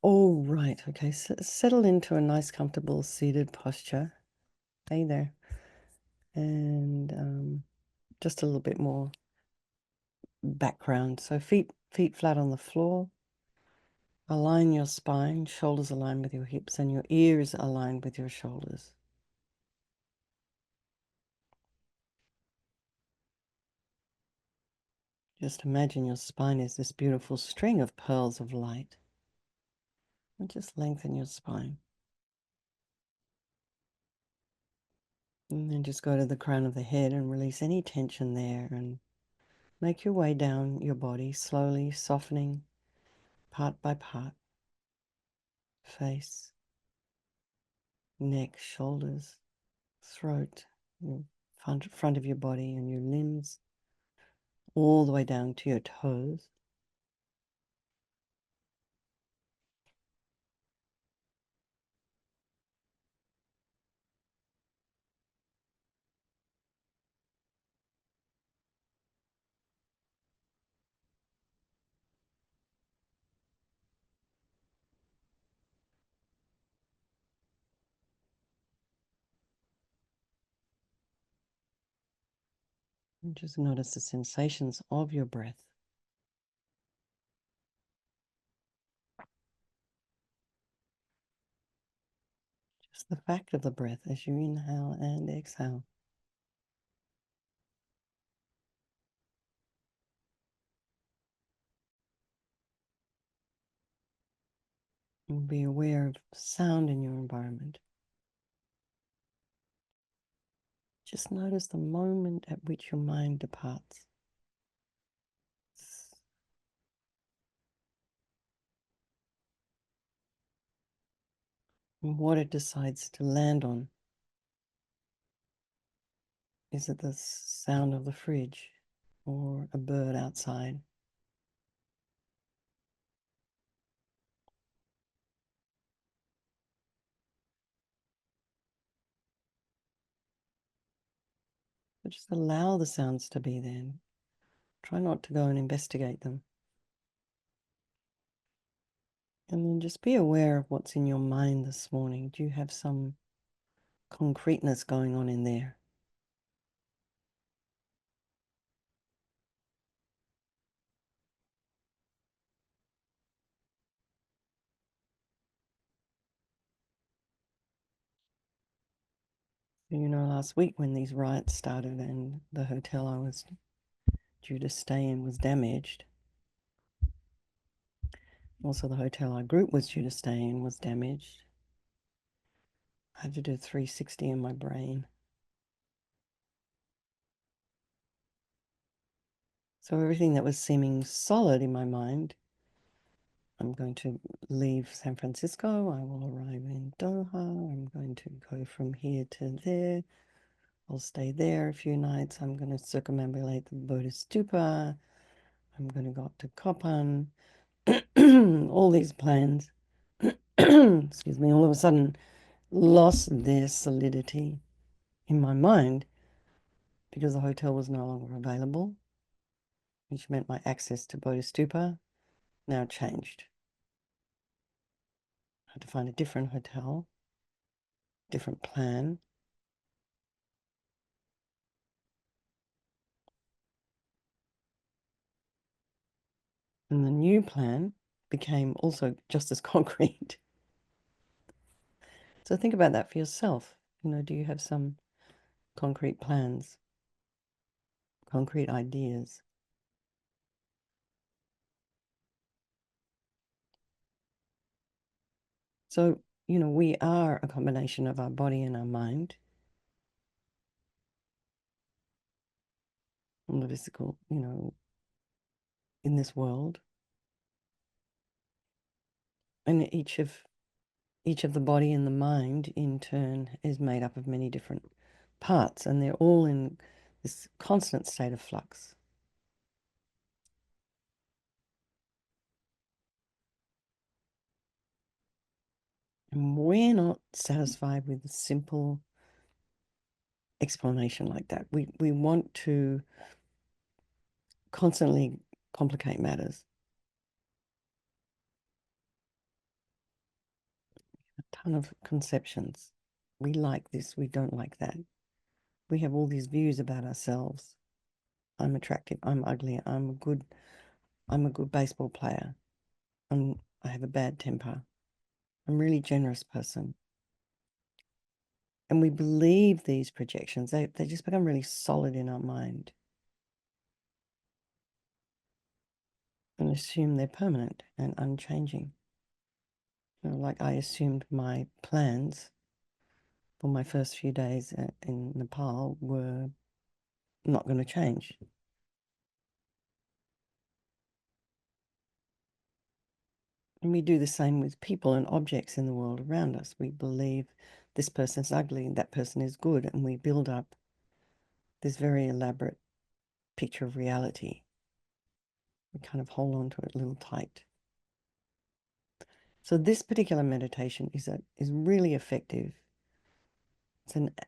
All right. Okay. Settle into a nice, comfortable seated posture. Hey there. And just a little bit more background. So feet flat on the floor. Align your spine, shoulders aligned with your hips, and your ears aligned with your shoulders. Just imagine your spine is this beautiful string of pearls of light. And just lengthen your spine. And then just go to the crown of the head and release any tension there and make your way down your body, slowly softening part by part. Face, neck, shoulders, throat, your front of your body and your limbs, all the way down to your toes. And just notice the sensations of your breath. Just the fact of the breath as you inhale and exhale. And be aware of sound in your environment. Just notice the moment at which your mind departs. And what it decides to land on. Is it the sound of the fridge or a bird outside? But just allow the sounds to be there. Try not to go and investigate them. And then just be aware of what's in your mind this morning. Do you have some concreteness going on in there? Last week when these riots started and the hotel I was due to stay in was damaged. Also, the hotel our group was due to stay in was damaged. I had to do a 360 in my brain. So everything that was seeming solid in my mind, I'm going to leave San Francisco. I will arrive in Doha. I'm going to go from here to there. I'll stay there a few nights. I'm going to circumambulate the Buddhist stupa. I'm going to go up to Kopan. All these plans, excuse me, all of a sudden lost their solidity in my mind because the hotel was no longer available, which meant my access to Bodhi Stupa now changed. I had to find a different hotel, different plan. And the new plan became also just as concrete. So think about that for yourself. Do you have some concrete plans, concrete ideas? So, we are a combination of our body and our mind. And the physical, in this world. And each of the body and the mind in turn is made up of many different parts, and they're all in this constant state of flux. And we're not satisfied with a simple explanation like that. We want to constantly complicate matters. kind of conceptions. We like this, we don't like that. We have all these views about ourselves. I'm attractive, I'm ugly, I'm a good baseball player. I have a bad temper. I'm a really generous person. And we believe these projections. They just become really solid in our mind and assume they're permanent and unchanging. Like I assumed my plans for my first few days in Nepal were not going to change. And we do the same with people and objects in the world around us. We believe this person is ugly and that person is good, and we build up this very elaborate picture of reality. We kind of hold on to it a little tight. So this particular meditation is really effective.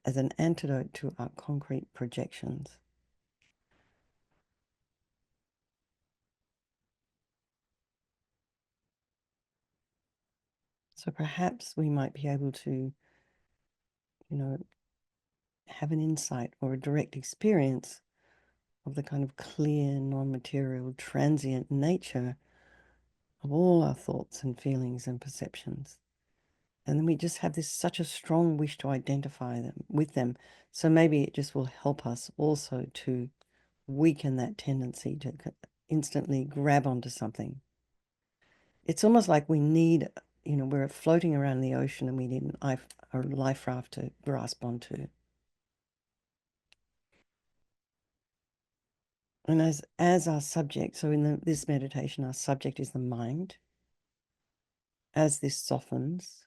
As an antidote to our concrete projections. So perhaps we might be able to, have an insight or a direct experience of the kind of clear, non-material, transient nature of all our thoughts and feelings and perceptions. And then we just have this such a strong wish to identify them with them. So maybe it just will help us also to weaken that tendency to instantly grab onto something. It's almost like we need, we're floating around the ocean and we need a life raft to grasp onto. And as our subject, so in this meditation, our subject is the mind. As this softens,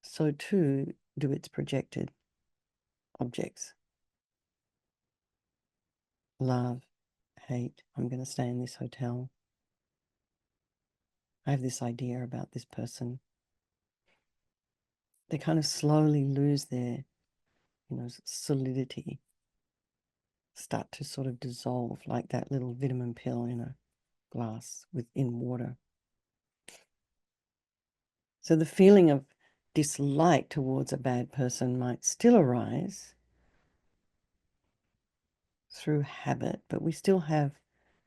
so too do its projected objects. Love, hate, I'm going to stay in this hotel. I have this idea about this person. They kind of slowly lose their, solidity, start to sort of dissolve like that little vitamin pill in a glass in water. So the feeling of dislike towards a bad person might still arise through habit, but we still have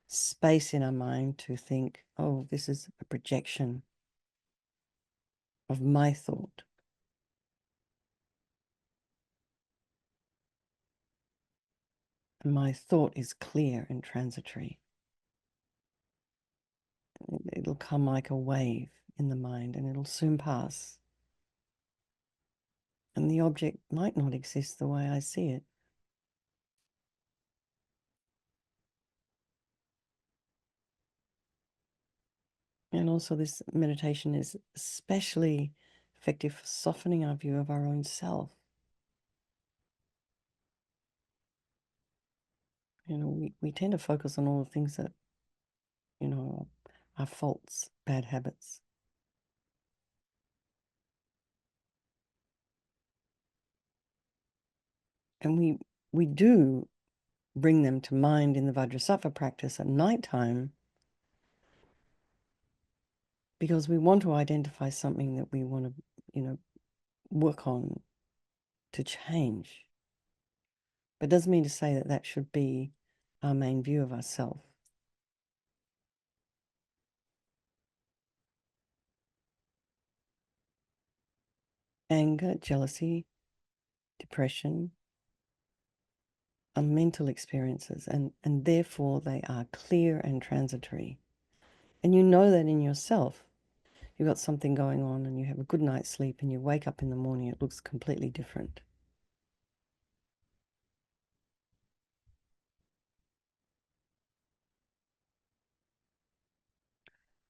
space in our mind to think, oh, this is a projection of my thought. And my thought is clear and transitory. It'll come like a wave in the mind and it'll soon pass. And the object might not exist the way I see it. And also this meditation is especially effective for softening our view of our own self. We tend to focus on all the things that, are faults, bad habits. And we do bring them to mind in the Vajrasattva practice at night time because we want to identify something that we want to, work on to change. But it doesn't mean to say that that should be our main view of ourselves. Anger, jealousy, depression are mental experiences, and therefore they are clear and transitory. And you know that in yourself. You've got something going on and you have a good night's sleep and you wake up in the morning, it looks completely different.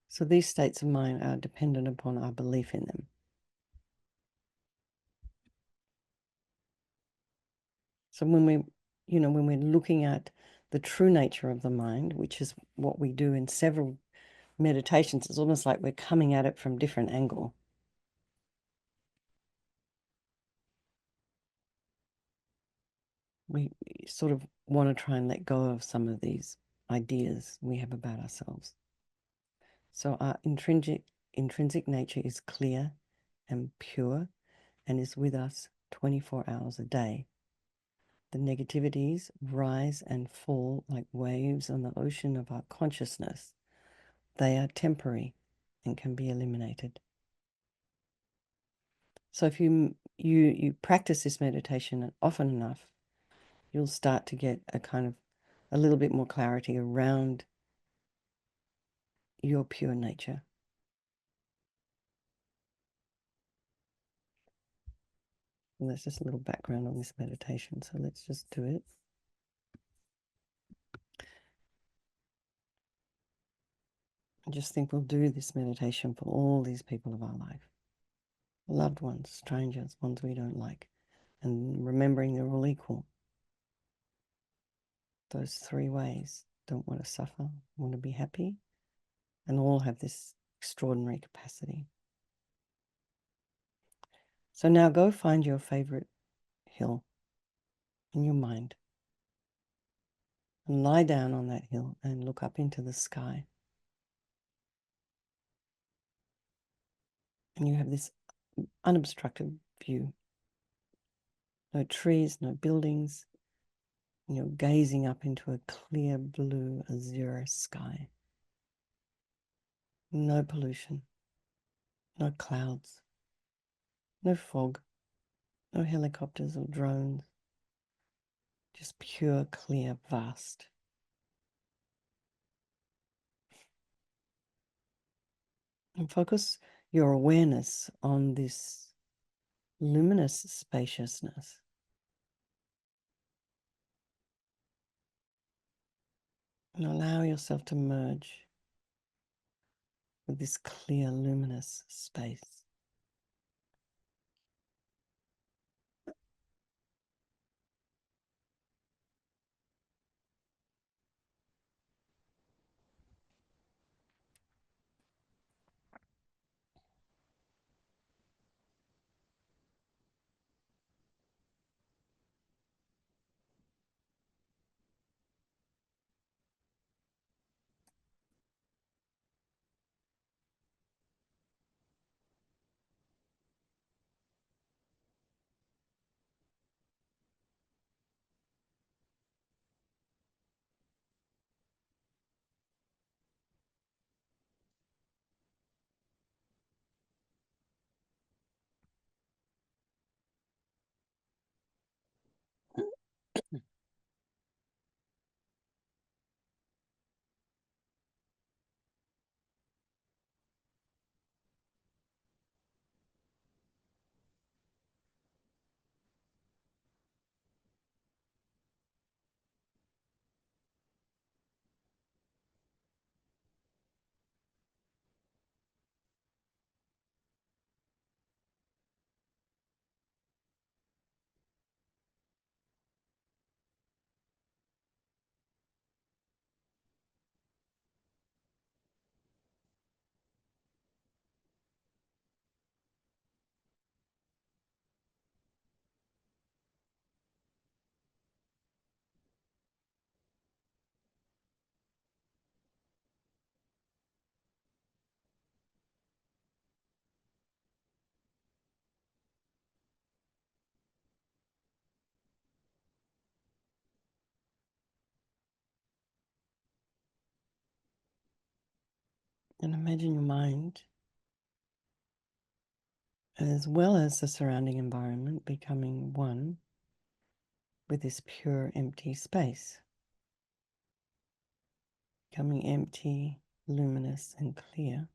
So these states of mind are dependent upon our belief in them. So when we're looking at the true nature of the mind, which is what we do in several meditations, it's almost like we're coming at it from different angle. We sort of want to try and let go of some of these ideas we have about ourselves. So our intrinsic nature is clear and pure and is with us 24 hours a day. The negativities rise and fall like waves on the ocean of our consciousness. They are temporary and can be eliminated. So if you practice this meditation often enough, you'll start to get a little bit more clarity around your pure nature. And that's just a little background on this meditation. So let's just do it. I just think we'll do this meditation for all these people of our life. Loved ones, strangers, ones we don't like. And remembering they're all equal. Those three ways. Don't want to suffer, want to be happy, and all have this extraordinary capacity. So now go find your favorite hill in your mind and lie down on that hill and look up into the sky. And you have this unobstructed view. No trees, no buildings. And you're gazing up into a clear blue azure sky. No pollution, no clouds, no fog, no helicopters or drones. Just pure, clear, vast. And focus your awareness on this luminous spaciousness. And allow yourself to merge with this clear, luminous space. And imagine your mind, as well as the surrounding environment, becoming one with this pure, empty space. Becoming empty, luminous, and clear,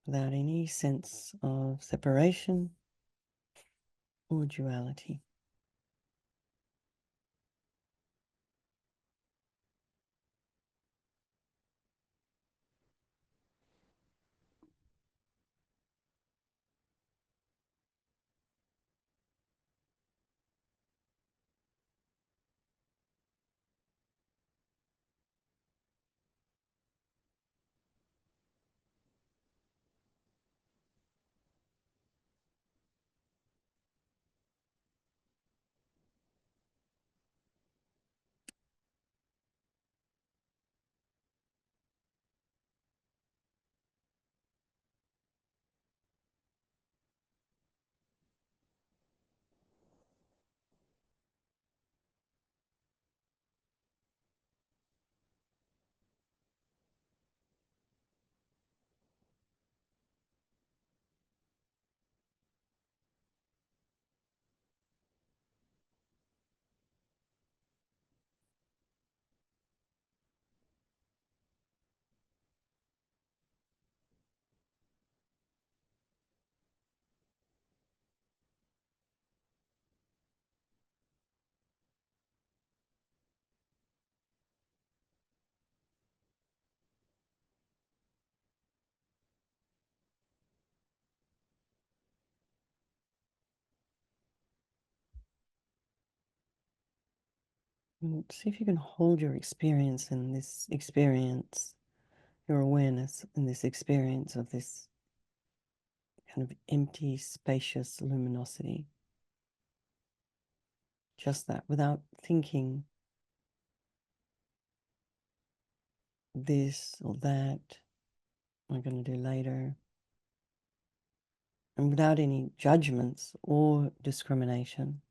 without any sense of separation or duality. And see if you can hold your experience in this experience, your awareness in this experience of this kind of empty, spacious luminosity. Just that, without thinking this or that, I'm going to do later, and without any judgments or discrimination.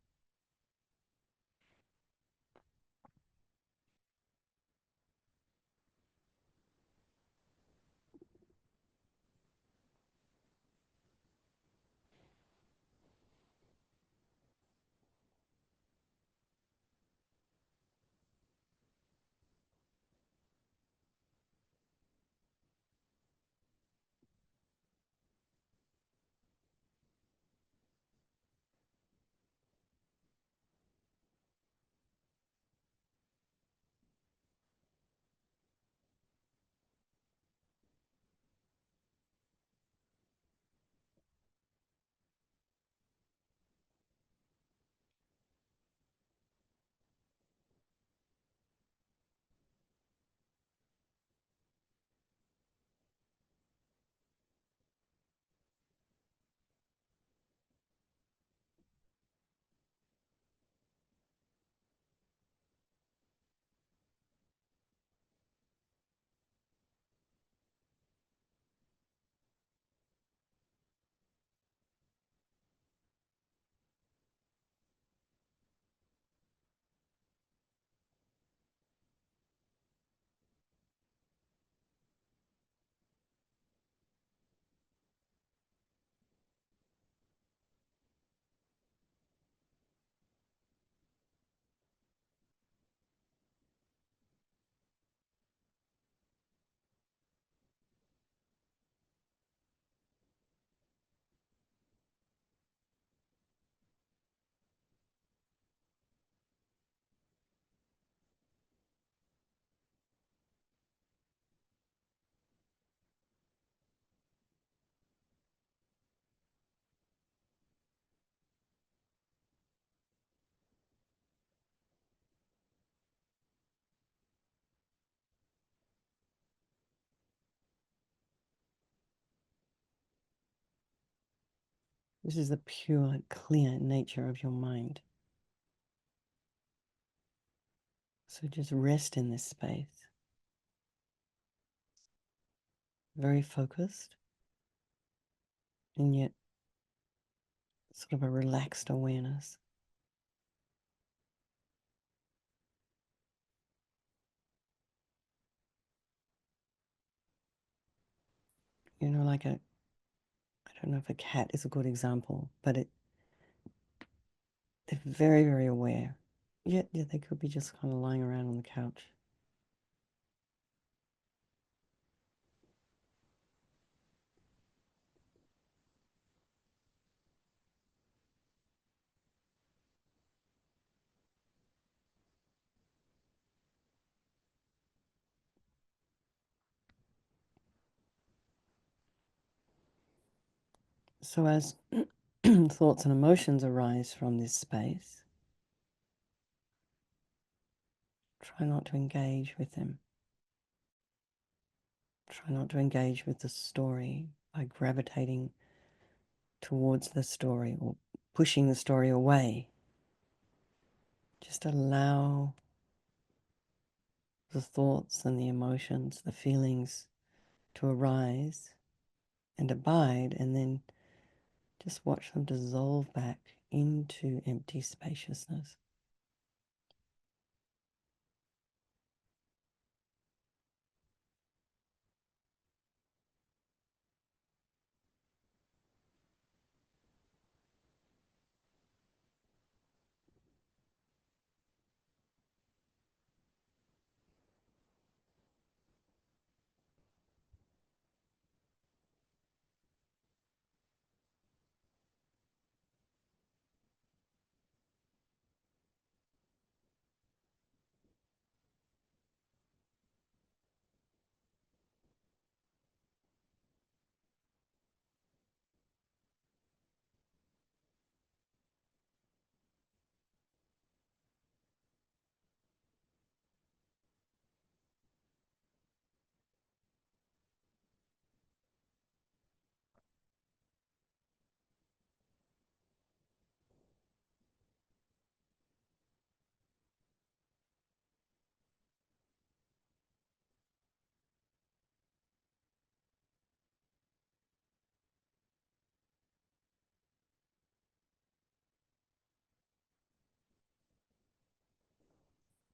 This is the pure, clear nature of your mind. So just rest in this space, very focused, and yet sort of a relaxed awareness. You know, like I don't know if a cat is a good example, but they're very, very aware. Yet, yeah, they could be just kind of lying around on the couch. So as thoughts and emotions arise from this space, try not to engage with them. Try not to engage with the story by gravitating towards the story or pushing the story away. Just allow the thoughts and the emotions, the feelings to arise and abide, and then just watch them dissolve back into empty spaciousness.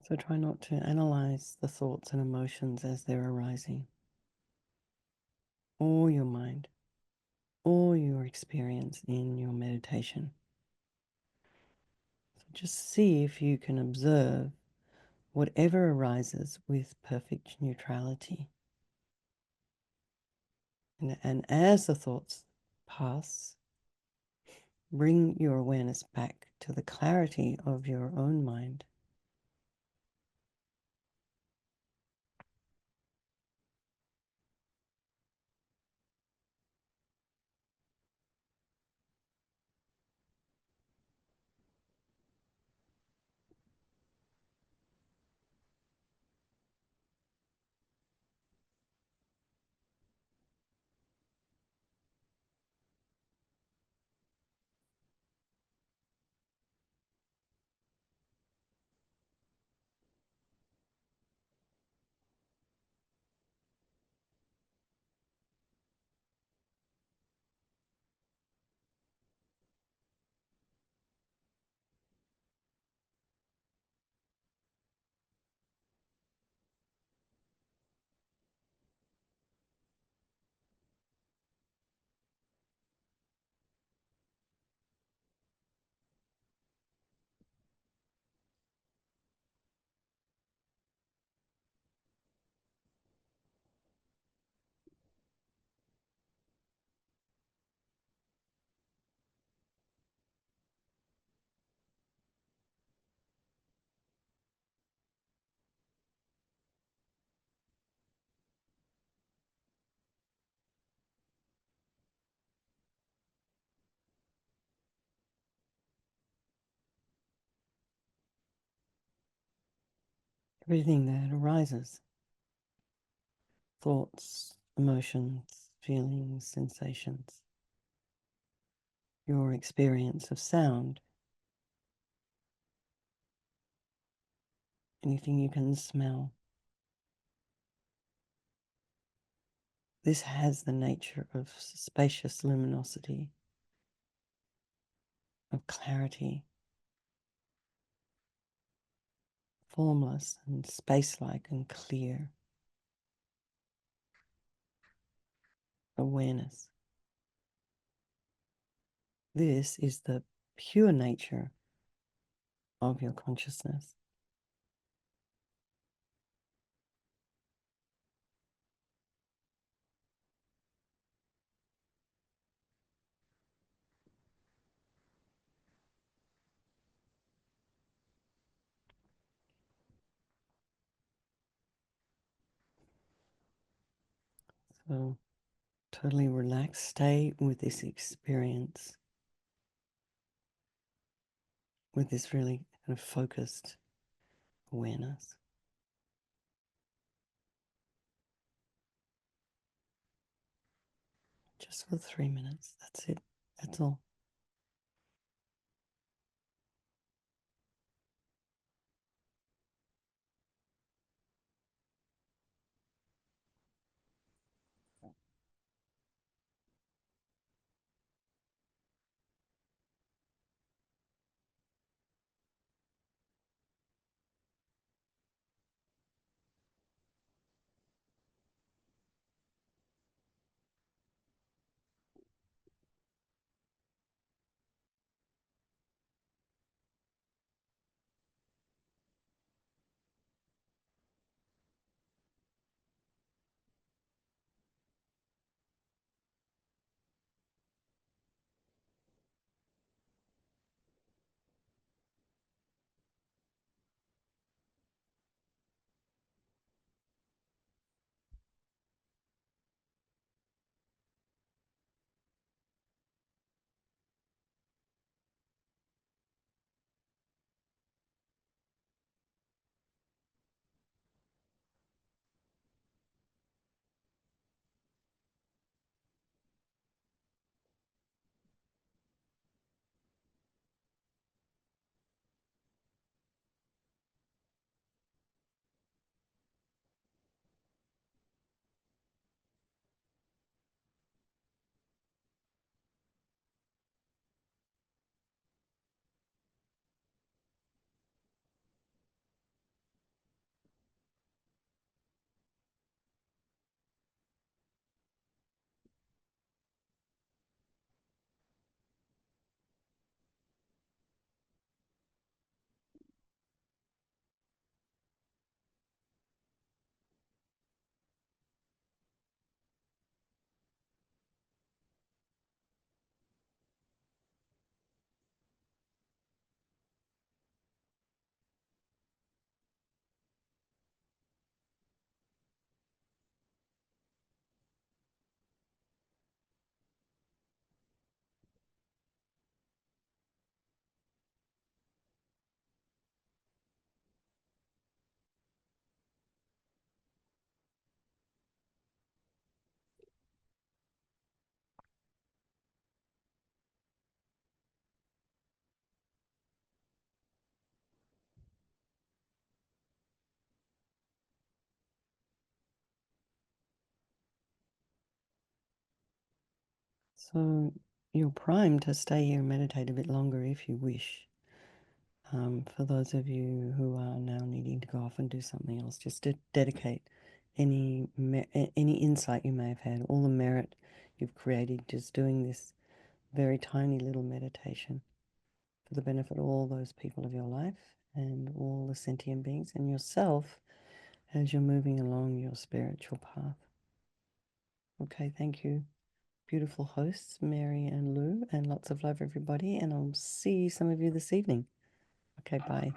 So try not to analyze the thoughts and emotions as they're arising, or your mind, or your experience in your meditation. So just see if you can observe whatever arises with perfect neutrality. And as the thoughts pass, bring your awareness back to the clarity of your own mind. Everything that arises, thoughts, emotions, feelings, sensations, your experience of sound, anything you can smell. This has the nature of spacious luminosity, of clarity, formless and space-like and clear awareness. This is the pure nature of your consciousness. So totally relaxed, stay with this experience, with this really kind of focused awareness. Just for 3 minutes. That's it. That's all. So you're primed to stay here and meditate a bit longer if you wish. For those of you who are now needing to go off and do something else, just to dedicate any insight you may have had, all the merit you've created just doing this very tiny little meditation for the benefit of all those people of your life and all the sentient beings and yourself as you're moving along your spiritual path. Okay, thank you. Beautiful hosts, Mary and Lou, and lots of love, everybody. And I'll see some of you this evening. Okay, bye.